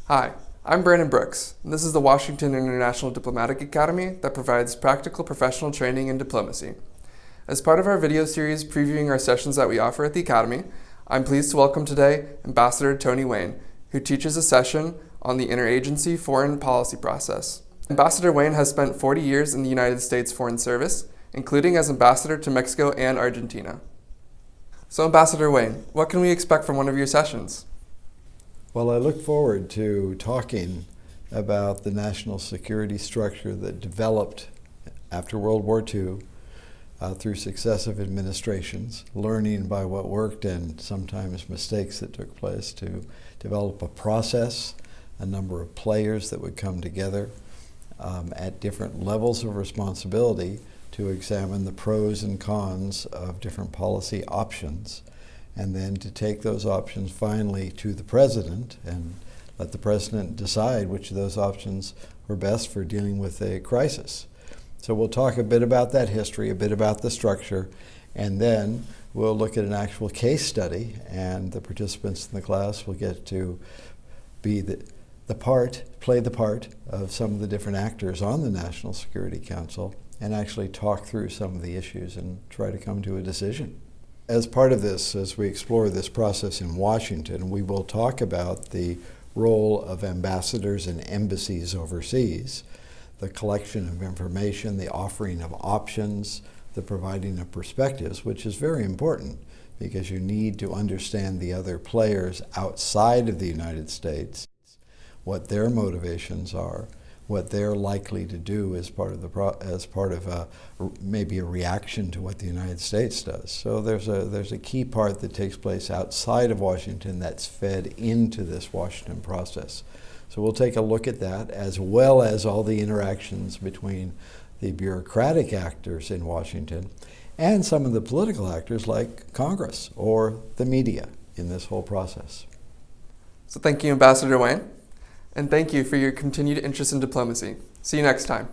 Hi, I'm Brandon Brooks, and this is the Washington International Diplomatic Academy that provides practical professional training in diplomacy. As part of our video series previewing our sessions that we offer at the Academy, I'm pleased to welcome today Ambassador Tony Wayne, who teaches a session on the interagency foreign policy process. Ambassador Wayne has spent 40 years in the United States Foreign Service, including as ambassador to Mexico and Argentina. So Ambassador Wayne, what can we expect from one of your sessions? Well, I look forward to talking about the national security structure that developed after World War II through successive administrations, learning by what worked and sometimes mistakes that took place to develop a process, a number of players that would come together at different levels of responsibility to examine the pros and cons of different policy options, and then to take those options finally to the president and let the president decide which of those options were best for dealing with a crisis. So we'll talk a bit about that history, a bit about the structure, and then we'll look at an actual case study, and the participants in the class will get to be play the part of some of the different actors on the National Security Council and actually talk through some of the issues and try to come to a decision. As part of this, as we explore this process in Washington, we will talk about the role of ambassadors and embassies overseas, the collection of information, the offering of options, the providing of perspectives, which is very important because you need to understand the other players outside of the United States, what their motivations are, what they're likely to do as part of maybe a reaction to what the United States does. So there's a key part that takes place outside of Washington that's fed into this Washington process. So we'll take a look at that, as well as all the interactions between the bureaucratic actors in Washington and some of the political actors like Congress or the media in this whole process. So thank you, Ambassador Wayne. And thank you for your continued interest in diplomacy. See you next time.